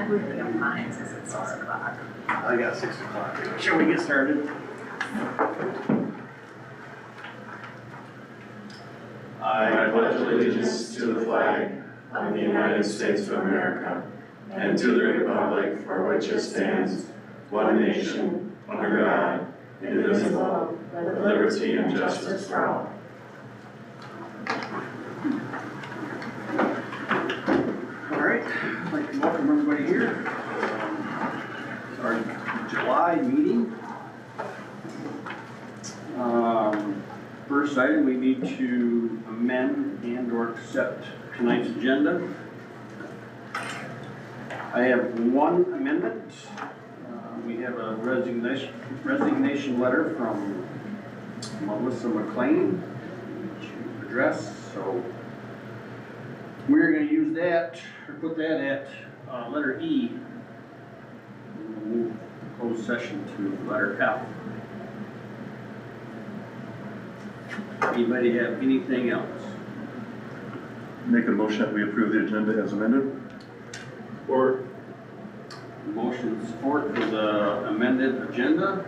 would be fine since it's 6 o'clock. I got 6 o'clock. Shall we get started? I pledge allegiance to the flag of the United States of America and to the republic for which it stands, one nation, under God, indivisible, with liberty and justice for all. All right, I'd like to welcome everybody here. Our July meeting. First item, we need to amend and or accept tonight's agenda. I have one amendment. We have a resignation letter from Melissa McBain to address, so we're going to use that, or put that at letter E. We'll move closed session to letter F. Anybody have anything else? Make a motion that we approve the agenda as amended. Or Motion support for the amended agenda.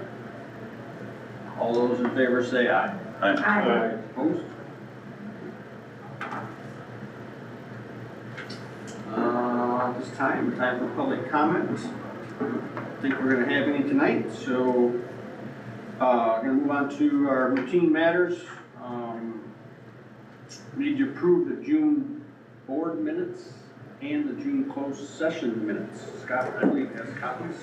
All those in favor say aye. Aye. Opposed? This time for public comment. I don't think we're gonna have any tonight, so gonna move on to our routine matters. We need to approve the June board minutes and the June closed session minutes. Scott, I believe, has copies.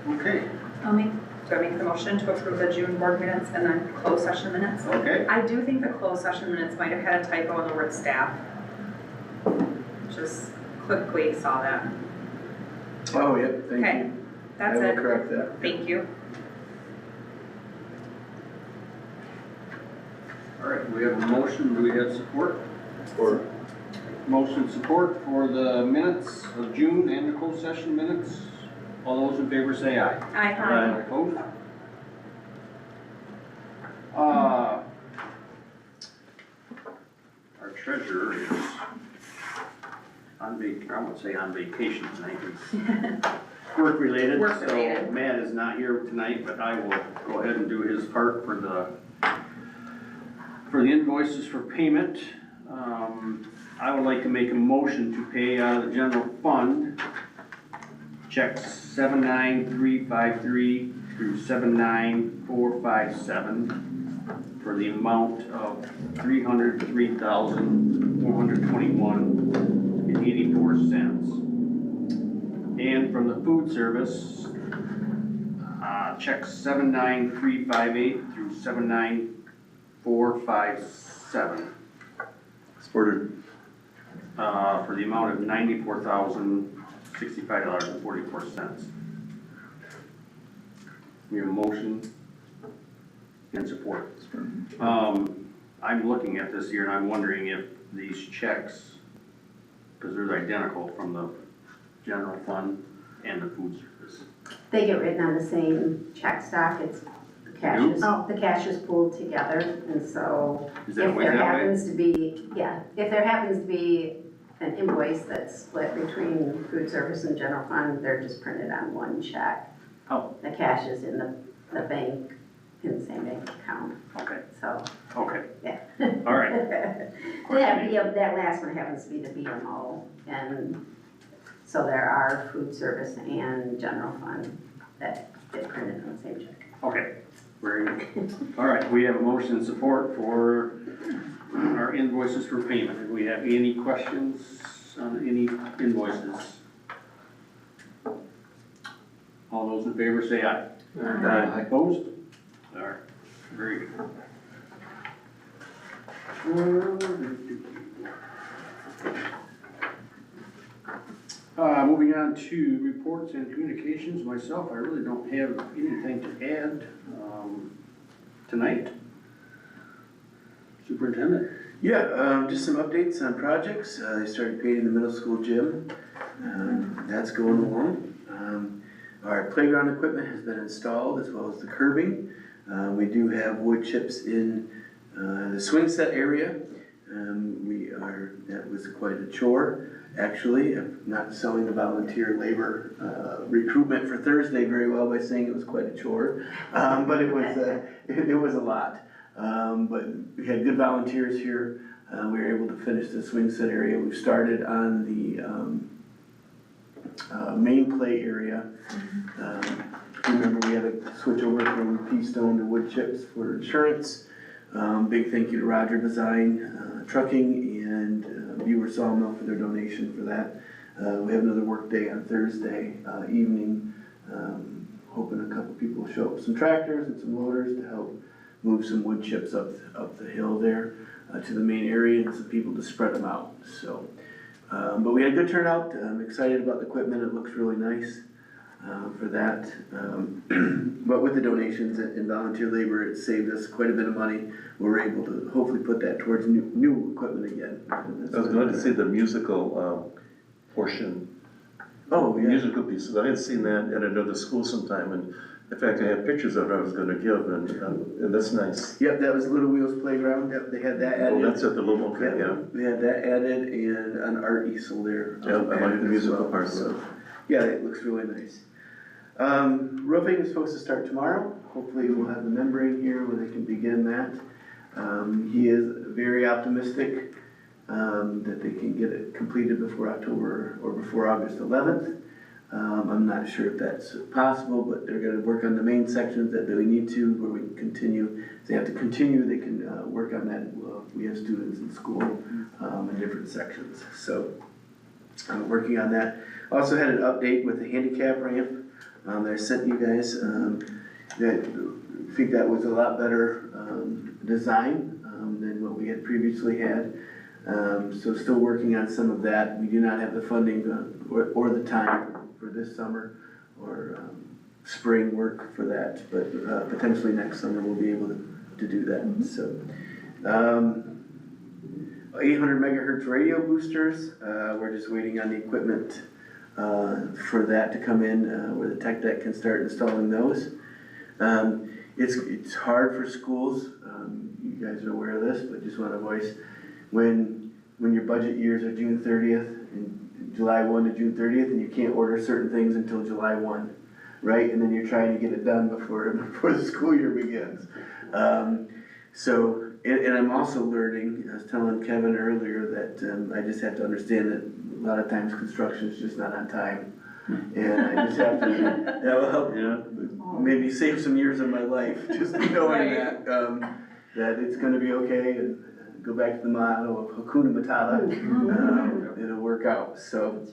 Okay, Do I make the motion to approve the June board minutes and then closed session minutes? okay. I do think the closed session minutes might have had a typo in the word staff. Just quickly saw that. Oh, yep, thank Okay, you. that's I will it. correct that. Thank you. All right, we have a motion, do we have support? Or Motion support for the minutes of June and the closed session minutes. All those in favor say aye. Aye. Opposed? Our treasurer is I would say on vacation tonight. It's work related. Work related. So Matt is not here tonight, but I will go ahead and do his part for the invoices for payment. I would like to make a motion to pay out of the general fund checks 79353 through 79457 for the amount of $303,121.84. And from the food service, checks 79358 through 79457. supported. For the amount of $94,065.44. We have a motion and support. I'm looking at this here and I'm wondering if these checks, because they're identical from the general fund and the food service. They get written on the same check stock, it's, the cash is pooled together, and so Is if that way there that way? happens to be, if there happens to be an invoice that's split between food service and general fund, they're just printed on one check. Oh. The cash is in the bank, in the same bank account, Okay, so, okay, yeah. all right. That last one happens to be the BMO, and so there are food service and general fund that get printed on the same check. Okay, very good. All right, we have a motion and support for our invoices for payment. Do we have any questions on any invoices? All those in favor say aye. Aye. Opposed? All right. Very good. Moving on to reports and communications, myself, I really don't have anything to add, tonight. Superintendent? Yeah, just some updates on projects. They started painting the middle school gym. That's going along. Our playground equipment has been installed as well as the curbing. We do have wood chips in the swing set area. That was quite a chore. Actually, I'm not selling the volunteer labor recruitment for Thursday very well by saying it was quite a chore, but it was a lot. But we had good volunteers here. We were able to finish the swing set area. We've started on the main play area. Remember, we had to switch over from pea stone to wood chips for insurance. Big thank you to Roger Design Trucking and Viewer Sawmill for their donation for that. We have another work day on Thursday evening. Hoping a couple people will show up with some tractors and some loaders to help move some wood chips up the hill there to the main area and some people to spread them out. So, but we had a good turnout. I'm excited about the equipment. It looks really nice for that. But with the donations and volunteer labor, it saved us quite a bit of money. We're able to hopefully put that towards new equipment again. I was glad to see the musical portion. Oh, yeah. Musical pieces. I had seen that at another school sometime, and in fact, I have pictures of it I was going to give, and that's nice. Yep, that was Little Wheels Playground. Yep, they had that added. Oh, that's at the little, okay, yeah. We had that added and an art easel there. Yeah, I like the musical part of it. So, yeah, it looks really nice. Roofing is supposed to start tomorrow. Hopefully we'll have the membrane here where they can begin that. He is very optimistic that they can get it completed before October or before August 11th. I'm not sure if that's possible, but they're gonna work on the main sections that they need to, where we can continue. If they have to continue, they can work on that. We have students in school in different sections. So I'm working on that. Also had an update with the handicap ramp that I sent you guys. That I think that was a lot better design than what we had previously had. So still working on some of that. We do not have the funding or the time for this summer or spring work for that, but potentially next summer we'll be able to do that. So 800 megahertz radio boosters, we're just waiting on the equipment for that to come in where the tech deck can start installing those. It's hard for schools, you guys are aware of this, but just want to voice, when your budget years are June 30th and July 1 to June 30th, and you can't order certain things until July 1, right? And then you're trying to get it done before the school year begins. And I'm also learning, I was telling Kevin earlier that I just have to understand that a lot of times construction is just not on time. And I just have to, that will help maybe save some years of my life, just knowing that it's gonna be okay and go back to the motto of Hakuna Matata, it'll work out. So,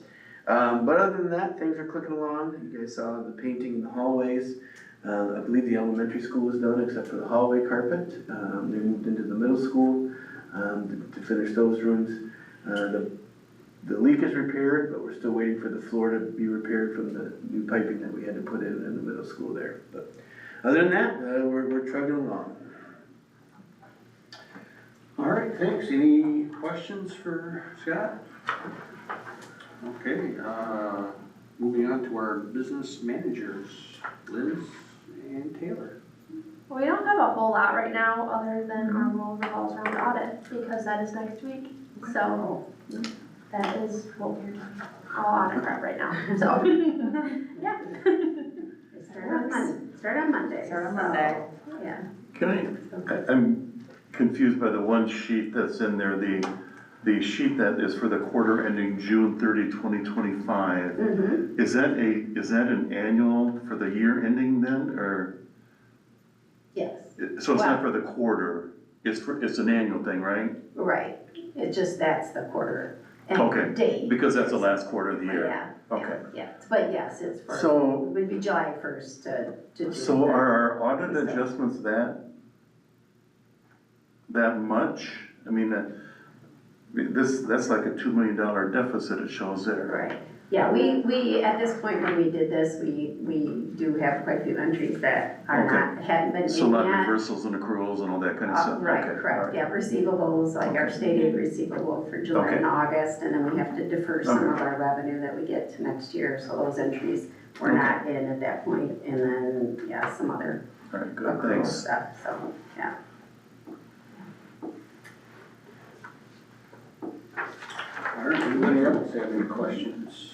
but other than that, things are clicking along. You guys saw the painting in the hallways. I believe the elementary school is done except for the hallway carpet. They moved into the middle school to finish those rooms. The leak is repaired, but we're still waiting for the floor to be repaired from the new piping that we had to put in the middle school there. But other than that, we're trucking along. All right, thanks. Any questions for Scott? Okay, moving on to our business managers, Liz and Taylor. Well, we don't have a whole lot right now, other than our role revolves around audit, because that is next week. So that is what we're doing, all audit prep right now, so, yeah. Start on Monday. So, Yeah. I'm confused by the one sheet that's in there, the sheet that is for the quarter ending June 30, 2025. Mm-hmm. Is that an annual for the year ending then, or? Yes. So it's not for the quarter, it's an annual thing, right? Right. It just, that's the quarter Okay. and date. Because that's the last quarter of the year. Yeah. Okay. Yeah, but yes, it's for, So, it would be July 1st to do so that. are our audit adjustments that that much. I mean, that's like a $2 million deficit it shows there. Right, yeah, we, at this point when we did this, we do have quite a few entries that are not, hadn't been in yet. So not reversals and accruals and all that kind of stuff? Right, Okay, correct, all right. yeah, receivables, like our stated receivable for July and August, and then we have to defer some of our revenue that we get to next year, so those entries were not in at that point, and then, yeah, some other All right, good, accrual thanks. stuff, so, yeah. All right, anybody else have any questions?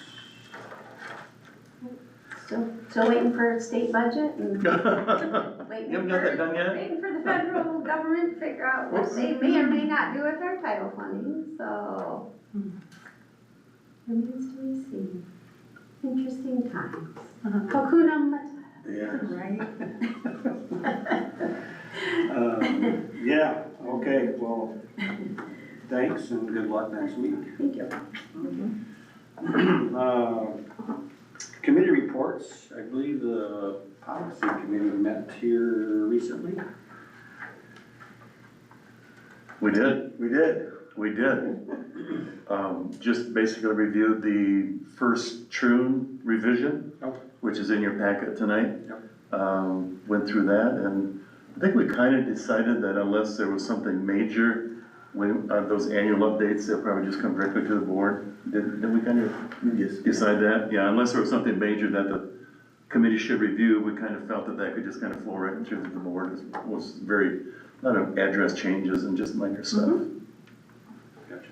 Still waiting for state budget and You haven't got that done yet? waiting for the federal government to figure out what they may or may not do with our title funding, so. Remains to be seen. Interesting times. Hakuna Matata. Yeah. Yeah, okay, well, thanks and good luck next week. Thank you. Committee reports, I believe the policy committee met here recently. We did. We did. We did. Just basically reviewed the first Troon revision, which is in your packet tonight. Went through that, and I think we kind of decided that unless there was something major, when those annual updates, they'll probably just come directly to the board. Did we kind of decide that? Yeah, unless there was something major that the committee should review, we kind of felt that that could just kind of flow right through the board. It was very, a lot of address changes and just minor stuff. Gotcha.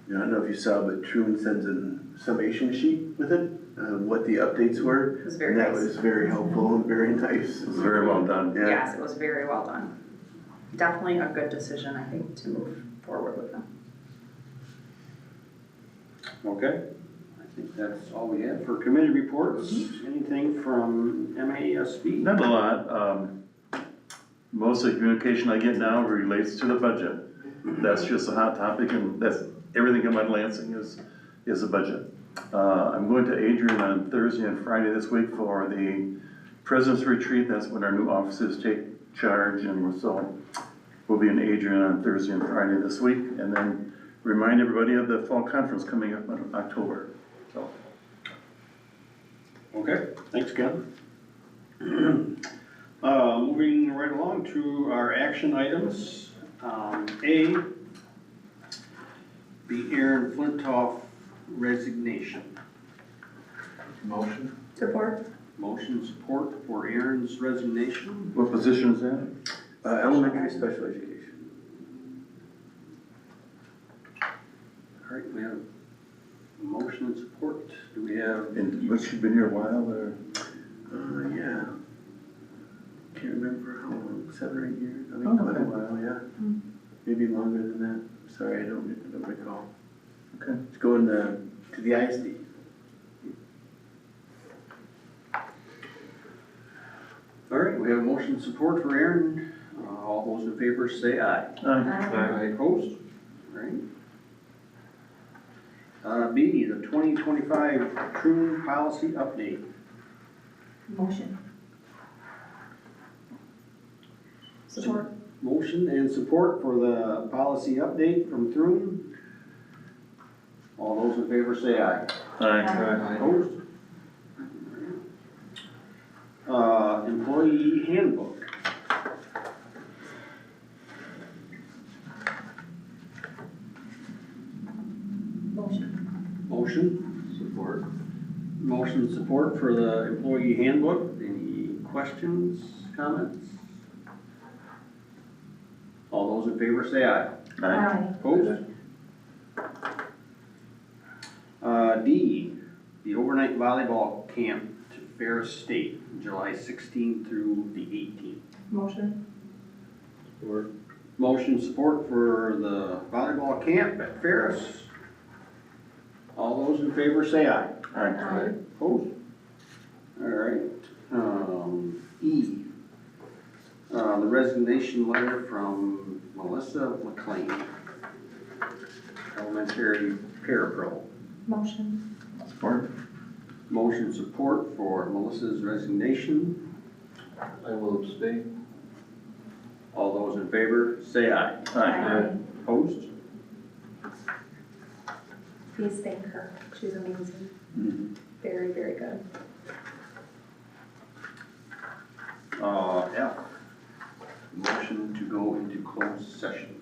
Yeah, I don't know if you saw, but Truman sends a summation sheet with it, what the updates were. It was very And that nice. was very helpful and very nice. It was very well done. Yeah. Yes, it was very well done. Definitely a good decision, I think, to move forward with them. Okay, I think that's all we have for committee reports. Anything from MASB? Not a lot. Most of the communication I get now relates to the budget. That's just a hot topic, and that's everything in my Lansing is the budget. I'm going to Adrian on Thursday and Friday this week for the President's Retreat. That's when our new officers take charge, and so we'll be in Adrian on Thursday and Friday this week, and then remind everybody of the fall conference coming up in October. So. Okay, thanks, Ken. Moving right along to our action items. A, the Aaron Flintoff resignation. Motion. Support? Motion support for Aaron's resignation. What position is that? Elementary special education. All right, we have a motion and support. Do we have? And what, she's been here a while, or? Yeah. Can't remember how long, 7 or 8 years, I think Oh, quite a okay. while, yeah. Maybe longer than that, sorry, I don't recall. Okay. It's going to the ISD. All right, we have a motion and support for Aaron. All those in favor say aye. Aye. Opposed? All right. B, the 2025 Troon policy update. Motion. Support. Motion and support for the policy update from Troon. All those in favor say aye. Aye. Opposed? Employee handbook. Motion. Motion. Support. Motion support for the employee handbook. Any questions, comments? All those in favor say aye. Aye. Opposed? D, the overnight volleyball camp to Ferris State, July 16th through the 18th. Motion. Support. Motion support for the volleyball camp at Ferris. All those in favor say aye. Aye. Opposed? All right. E, the resignation letter from Melissa McBain, elementary parapro. Motion. Support. Motion support for Melissa's resignation. I will abstain. All those in in favor, say aye. Aye. Opposed? Please thank her, she's amazing, Mm-hmm. very, very good. F, motion to go into closed session.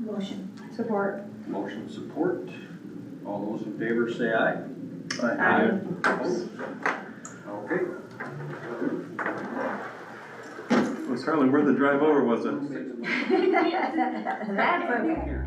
Motion. Support. Motion support. All those in favor say aye. Aye. Opposed? Okay. Was Harley worth the drive over, was it? That's okay. Here.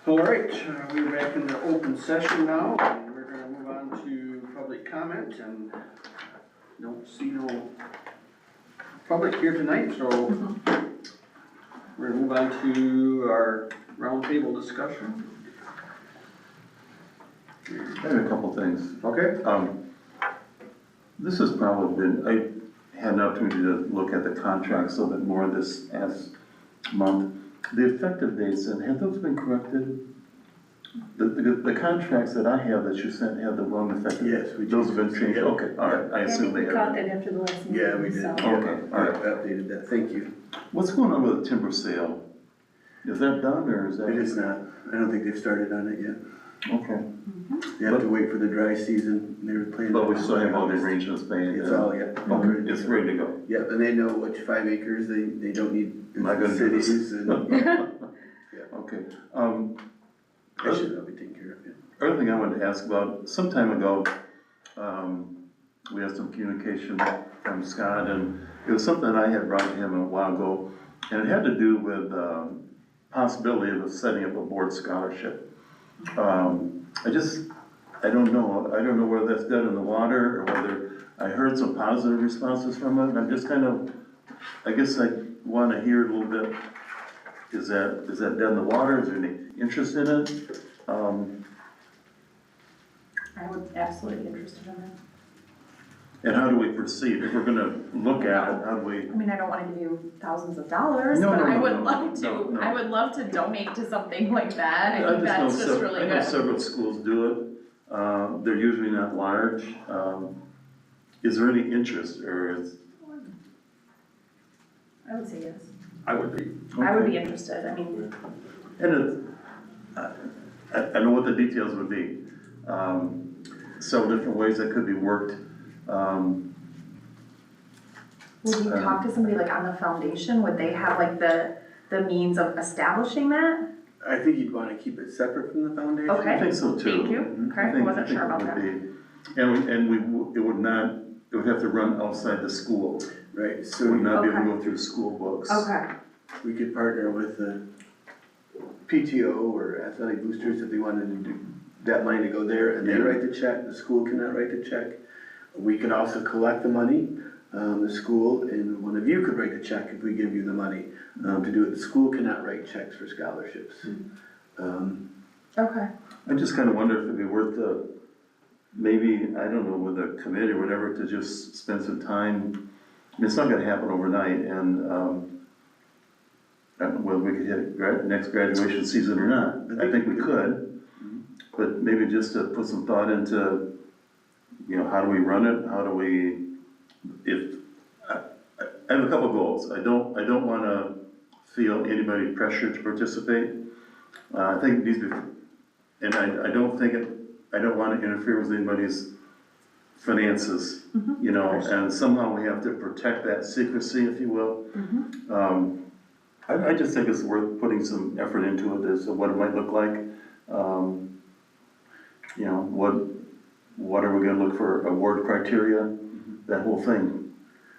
All right, we're back in the open session now, and we're gonna move on to public comment, and don't see no public here tonight, so we're gonna move on to our roundtable discussion. I have a couple things. Okay. This has probably been, I had an opportunity to look at the contracts a little bit more this past month. The effective dates, and have those been corrected? The contracts that I have that you sent have the wrong effective? Yes, we Those have been changed, yeah. okay, all right, I assume they we caught have. that after the last meeting. Yeah, we did. so- Okay, all right. Updated that, thank you. What's going on with the timber sale? Is that done, or is that? It is not, I don't think they've started on it yet. Okay, They have to wait for the dry season, they were planning. but we still have all the arrangements made? It's all, yeah. Okay, it's ready to go. Yep, and they know which 5 acres, they don't need Am I gonna do this? cities, and Okay, that should all be taken care of, yeah. other thing I wanted to ask about, some time ago, we had some communication from Scott, and it was something I had brought to him a while ago, and it had to do with, possibility of setting up a board scholarship. I don't know whether that's dead in the water, or whether I heard some positive responses from it, and I'm just kind of, I guess I wanna hear a little bit, is that dead in the water, is there any interest in it? I would absolutely be interested in it. And how do we proceed? If we're gonna look at it, how do we? I mean, I don't wanna give you thousands of dollars, No, but no, I no, would no, love no, to, no. I would love to donate to something like that, I I think that's just know really I know good. several schools do it, they're usually not large. Is there any interest, or is? I would say yes. I would be. I would be interested, I mean, And I know what the details would be. Several different ways that could be worked. Would you talk to somebody like on the foundation, would they have like the means of establishing that? I think you'd wanna keep it separate from the foundation. Okay. I think so too. Thank you, okay, I think- wasn't think sure it about would that. be. And it would not, it would have to run outside the school. Right, It so would not be able to Okay. go through school books. Okay, we could partner with the PTO or athletic boosters if they wanted to do that money to go there, and they Yeah. write the check, the school cannot write the check. We could also collect the money, the school, and one of you could write the check if we give you the money, to do it. The school cannot write checks for scholarships. okay, I just kinda wonder if it'd be worth maybe, I don't know, with a committee or whatever, to just spend some time. I mean, it's not gonna happen overnight, and, I don't know whether we could hit next graduation season or not. I think we could, but maybe just to put some thought into, how do we run it, how do we, I have a couple goals. I don't wanna feel anybody pressured to participate. I think it needs to be, and I don't wanna interfere with anybody's finances, and somehow we have to protect that secrecy, if you will. I just think it's worth putting some effort into it as to what it might look like. What are we gonna look for, award criteria, that whole thing,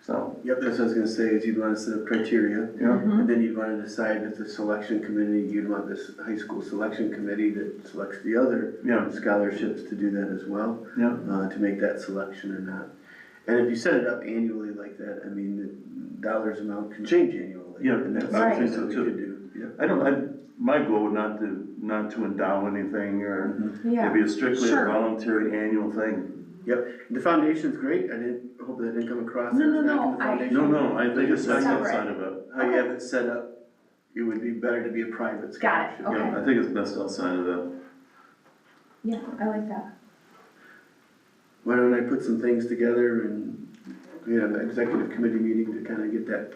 so, Yep, that's what I was gonna say, is you'd wanna set up criteria, yeah. and then you'd wanna decide if the selection committee, you'd want this high school selection committee that selects the other Yeah. scholarships to do that as well. Yeah. To make that selection or not. And if you set it up annually like that, I mean, the dollars amount can change annually. Yeah, And that's I something think so that we too. could do, yeah. My goal would not to endow anything, or yeah, it'd be strictly a Sure. voluntary annual thing. The foundation's great, I hope that didn't come across as No, no, knocking no, the I- foundation. No, I think it's best Separate. outside of it. How you have it set up, it would be better to be a private Got it, scholarship. okay. Yeah, I think it's best outside of it. yeah, I like that. Why don't I put some things together and we have an executive committee meeting to kind of get that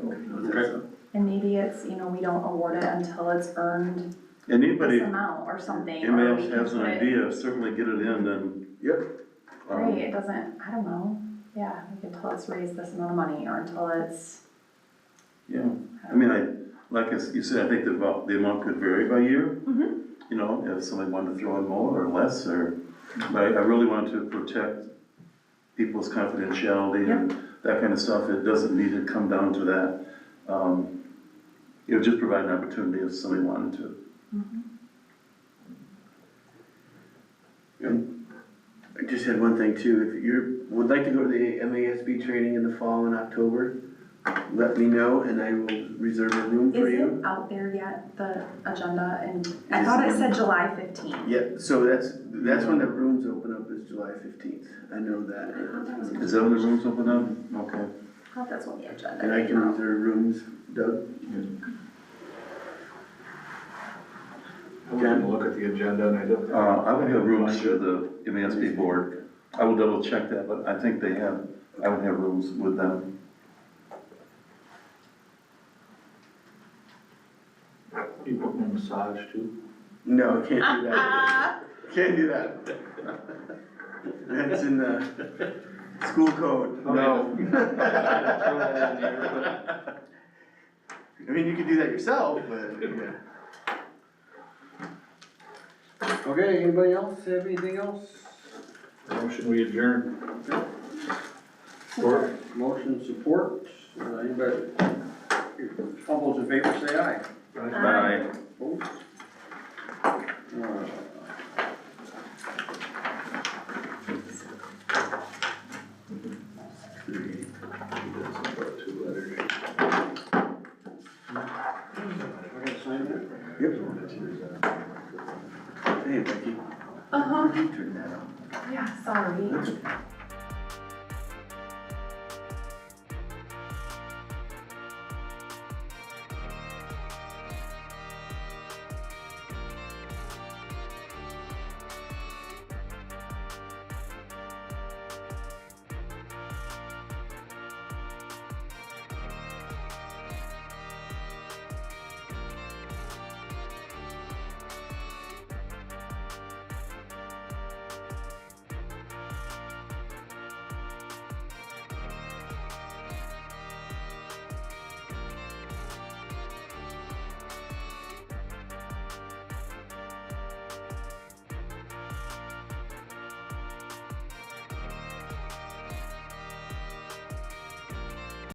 going. How's that Okay. sound? And maybe it's, we don't award it until it's earned And anybody, this amount or something, anybody or else we can has an put it. idea, certainly get it in, and. Yep. Right, it doesn't, I don't know, yeah, like until it's raised this amount of money, or until it's. Yeah, I mean, like you said, I think the amount could vary by year. If somebody wanted to throw in more or less, but I really want to protect people's confidentiality and that kind of stuff. It doesn't need to come down to that. It would just provide an opportunity if somebody wanted to. I just had one thing too, if would like to go to the MASB training in the fall in October, let me know and I will reserve a room for Is you. it out there yet, the agenda, and I thought it said July 15th. Yeah, so that's when the rooms open up, is July 15th, I know that. Is that when the rooms open up? Okay. I thought that's what the agenda. And I can reserve rooms, Doug? I was gonna look at the agenda and I don't. I would have rooms through the MASB board. I will double check that, but I think I would have rooms with them. You put me massage too? No, can't do that. Can't do that. That's in the school code, no. I mean, you could do that yourself, but, yeah. Okay, anybody else have anything else? Motion we adjourn. Support. Motion support, anybody, all those in favor say aye. Bye. Opposed? Hey, Becky, Uh-huh, turn that on. yeah, sorry.